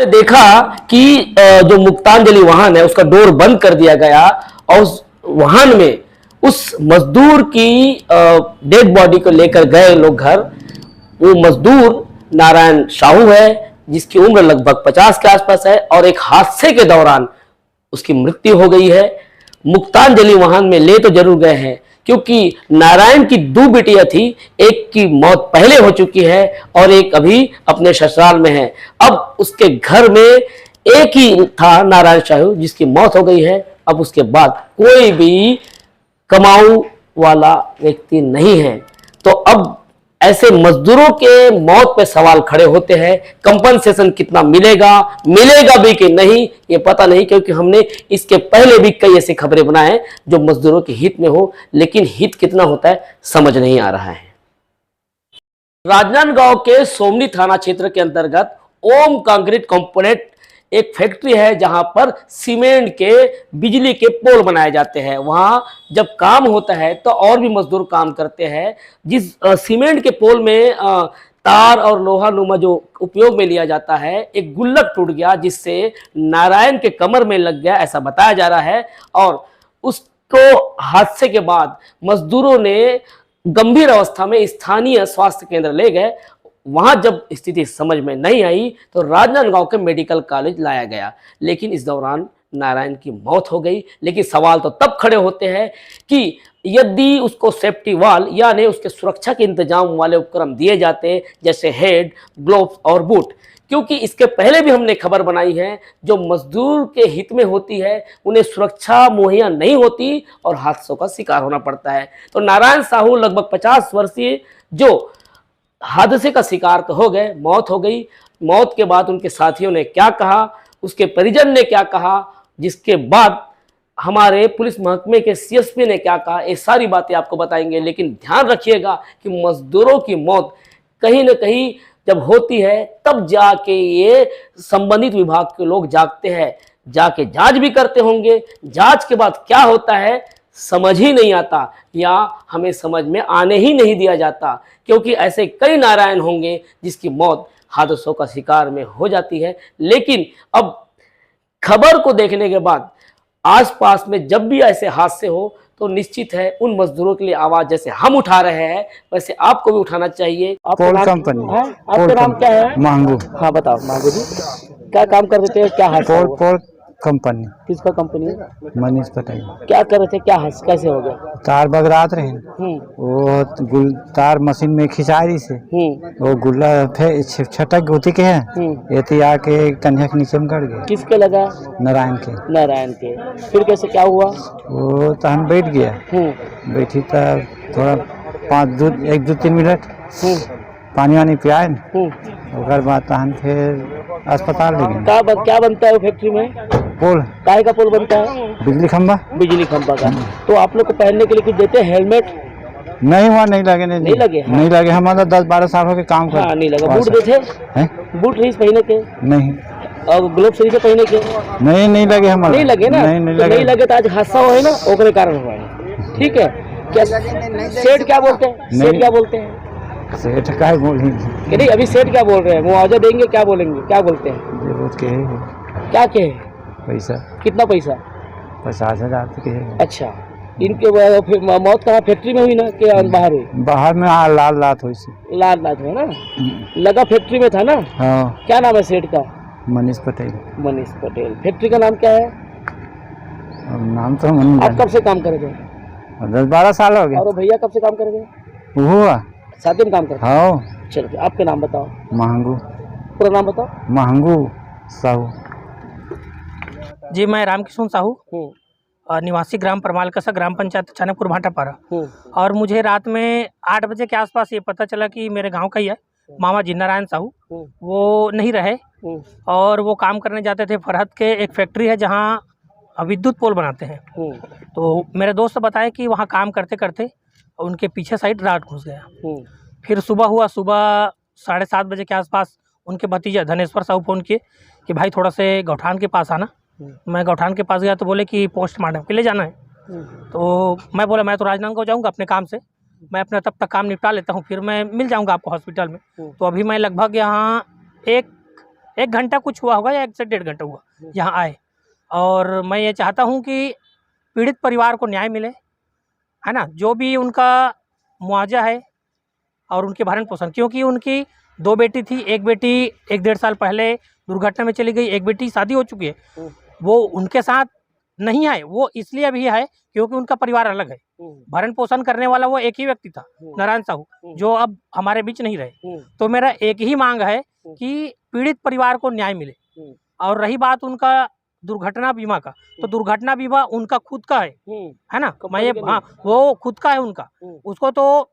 ने देखा कि जो मुक्तांजलि वाहन है उसका डोर बंद कर दिया गया और उस वाहन में उस मजदूर की डेड बॉडी को लेकर गए लोग घर। वो मजदूर नारायण साहू है जिसकी उम्र लगभग 50 के आसपास है और एक हादसे के दौरान उसकी मृत्यु हो गई है। मुक्तांजलि वाहन में ले तो जरूर गए हैं क्योंकि नारायण की दो बेटियां थी, एक की मौत पहले हो चुकी है और एक अभी अपने ससुराल में है। अब उसके घर में एक ही था नारायण साहू जिसकी मौत हो गई है। अब उसके बाद कोई भी कमाऊ वाला व्यक्ति नहीं है। तो अब ऐसे मजदूरों के मौत पे सवाल खड़े होते हैं। कंपनसेशन कितना मिलेगा, मिलेगा भी कि नहीं ये पता नहीं, क्योंकि हमने इसके पहले भी कई ऐसी खबरें बनाए जो मजदूरों के हित में हो, लेकिन हित कितना होता है समझ नहीं आ रहा है। राजनांदगांव के सोमनी थाना क्षेत्र के अंतर्गत ओम कंक्रीट कंपोनेंट एक फैक्ट्री है जहां पर सीमेंट के बिजली के पोल बनाए जाते हैं। वहां जब काम होता है तो और भी मजदूर काम करते हैं। जिस सीमेंट के पोल में तार और लोहा नुमा जो उपयोग में लिया जाता है, एक गुल्लक टूट गया जिससे नारायण के कमर में लग गया ऐसा बताया जा रहा है। और उसको हादसे के बाद मजदूरों ने गंभीर अवस्था में स्थानीय स्वास्थ्य केंद्र ले गए। वहां जब स्थिति समझ में नहीं आई तो राजनांदगांव के मेडिकल कॉलेज लाया गया, लेकिन इस दौरान नारायण की मौत हो गई। लेकिन सवाल तो तब खड़े होते हैं कि यदि उसको सेफ्टी वाल यानी उसके सुरक्षा के इंतजाम वाले उपकरण दिए जाते जैसे हेड, ग्लोव्स और बूट, क्योंकि इसके पहले भी हमने खबर बनाई है जो मजदूर के हित में होती है उन्हें सुरक्षा मुहैया नहीं होती और हादसों का शिकार होना पड़ता है। तो नारायण साहू लगभग 50 वर्षीय जो हादसे का शिकार तो हो गए, मौत हो गई। मौत के बाद उनके साथियों ने क्या कहा, उसके परिजन ने क्या कहा, जिसके बाद हमारे पुलिस महकमे के सीएसपी ने क्या कहा, ये सारी बातें आपको बताएंगे। लेकिन ध्यान रखिएगा कि मजदूरों की मौत कहीं ना कहीं जब होती है तब जाके ये संबंधित विभाग के लोग जागते हैं, जाके जांच भी करते होंगे। जांच के बाद क्या होता है समझ ही नहीं आता या हमें समझ में आने ही नहीं दिया जाता, क्योंकि ऐसे कई नारायण होंगे जिसकी मौत हादसों का शिकार में हो जाती है। लेकिन अब खबर को देखने के बाद आसपास में जब भी ऐसे हादसे हो तो निश्चित है उन मजदूरों के लिए आवाज जैसे हम उठा रहे हैं वैसे आपको भी उठाना चाहिए। पोल कंपनी है। आपका नाम क्या है? मांगू। हाँ बताओ मांगू जी, क्या काम कर रहे थे, क्या हादसा हुआ? पोल कंपनी। किसका कंपनी है? मनीष पटेल। क्या कर रहे थे, क्या हादसा कैसे हो गया? तार बगरात रहे, वो तार मशीन में खिंचाई से वो गुल्ला छटक होती के है ये आके कन्या के नीचे में गड़ गए। किसके लगा? नारायण के। फिर कैसे क्या हुआ? वो तो हम बैठ गया, बैठी तब थोड़ा 1-2-3 मिनट पानी वानी पियाए और बाद तहन फिर अस्पताल ले गए। क्या बनता है वो फैक्ट्री में? पोल। काय का पोल बनता है? बिजली खंभा का। तो आप लोग को पहनने के लिए कुछ देते हैं? हेलमेट नहीं हुआ, नहीं लगे। नहीं लगे हमारा 10-12 साल हो गए काम कर। हाँ, नहीं लगा। बूट देते हैं? बूट नहीं पहने के? नहीं। और ग्लोव्स नहीं पहने के? नहीं लगे हमारे। नहीं लगे ना? नहीं लगे तो आज हादसा हुआ है ना, ओकरे कारण हुआ है। ठीक है। क्या सेठ क्या बोलते हैं? सेठ क्या बोलते हैं? सेठ क्या बोलेंगे? नहीं अभी सेठ क्या बोल रहे हैं? मुआवजा देंगे, क्या बोलेंगे, क्या बोलते हैं? क्या कहे? पैसा। कितना पैसा? 50,000 के। अच्छा, इनके फिर मौत कहाँ फैक्ट्री में हुई ना कि बाहर हुई? बाहर में लाल लात हुई। लाल लात हुआ ना, लगा फैक्ट्री में था ना? हाँ। क्या नाम है सेठ का? मनीष पटेल। फैक्ट्री का नाम क्या है? नाम तो आप कब से काम कर रहे? 10-12 साल हो गए। और भैया कब से काम कर रहे? हुआ साथ में काम करते? हाँ। चलो आपका नाम बताओ। मांगू। पूरा नाम बताओ। मांगू साहू जी। मैं रामकिशोर साहू, निवासी ग्राम परमालकसा, ग्राम पंचायत चाणकपुर भाटापारा। और मुझे रात में 8 बजे के आसपास ये पता चला कि मेरे गांव का ही है मामा जी नारायण साहू, वो नहीं रहे और वो काम करने जाते थे। फरहद के एक फैक्ट्री है जहां विद्युत पोल बनाते हैं। तो मेरे दोस्त बताए कि वहां काम करते करते उनके पीछे साइड रात घुस गया। फिर सुबह हुआ, सुबह 7:30 बजे के आसपास उनके भतीजा धनेश्वर साहू फ़ोन किए कि भाई थोड़ा से गौठान के पास आना। मैं गौठान के पास गया तो बोले कि पोस्टमार्टम के लिए जाना है। तो मैं बोला मैं तो राजनांदगांव जाऊंगा अपने काम से, मैं अपना तब तक काम निपटा लेता हूं, फिर मैं मिल जाऊंगा आपको हॉस्पिटल में। तो अभी मैं लगभग यहाँ 1 1 घंटा कुछ हुआ होगा या 1 से 1.5 घंटा हुआ यहाँ आए। और मैं ये चाहता हूँ कि पीड़ित परिवार को न्याय मिले, है ना, जो भी उनका मुआवजा है और उनके भरण पोषण, क्योंकि उनकी 2 बेटी थी, एक बेटी 1-1.5 साल पहले दुर्घटना में चली गई, एक बेटी शादी हो चुकी है, वो उनके साथ नहीं आए। वो इसलिए अभी है क्योंकि उनका परिवार अलग है। भरण पोषण करने वाला वो एक ही व्यक्ति था, नारायण साहू, जो अब हमारे बीच नहीं रहे। तो मेरा एक ही मांग है कि पीड़ित परिवार को न्याय मिले। और रही बात उनका दुर्घटना बीमा का, तो दुर्घटना बीमा उनका खुद का है ना, मैं ये हाँ, वो खुद का है उनका, उसको तो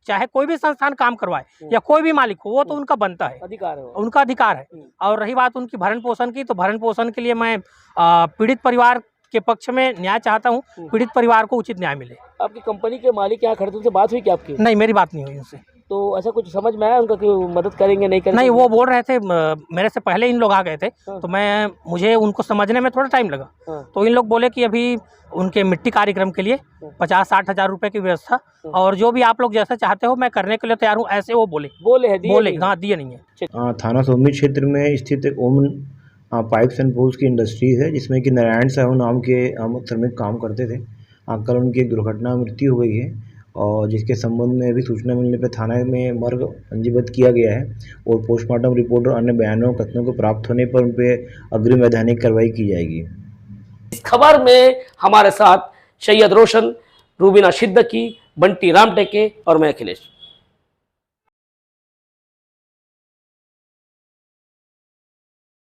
चाहे कोई भी संस्थान काम करवाए या कोई भी मालिक हो, वो तो उनका बनता है, अधिकार है, उनका अधिकार है। और रही बात उनकी भरण पोषण की, तो भरण पोषण के लिए मैं पीड़ित परिवार के पक्ष में न्याय चाहता हूँ, पीड़ित परिवार को उचित न्याय मिले। आपकी कंपनी के मालिक यहाँ खड़े थे, उनसे बात हुई क्या आपकी? नहीं, मेरी बात नहीं हुई उनसे। तो ऐसा कुछ समझ में आया उनका कि मदद करेंगे नहीं करेंगे? नहीं, वो बोल रहे थे, मेरे से पहले इन लोग आ गए थे, तो मुझे उनको समझने में थोड़ा टाइम लगा। तो इन लोग बोले कि अभी उनके मिट्टी कार्यक्रम के लिए 50-60 हज़ार रुपये की व्यवस्था, और जो भी आप लोग जैसा चाहते हो मैं करने के लिए तैयार हूँ, ऐसे वो बोले हाँ, दिए नहीं है। थाना सोमनी क्षेत्र में स्थित एक ओम पाइप्स एंड पोल्स की इंडस्ट्रीज़ है, जिसमें कि नारायण साहू नाम के हम श्रमिक काम करते थे। कल उनकी एक दुर्घटना मृत्यु हो गई है, और जिसके संबंध में अभी सूचना मिलने पर थाने में मर्ग पंजीबद्ध किया गया है, और पोस्टमार्टम रिपोर्ट और अन्य बयानों कथनों को प्राप्त होने पर उन पर अग्रिम वैधानिक कार्रवाई की जाएगी। इस खबर में हमारे साथ सैयद रोशन, रूबीना सिद्दीकी, बंटी रामटेके और मैं अखिलेश।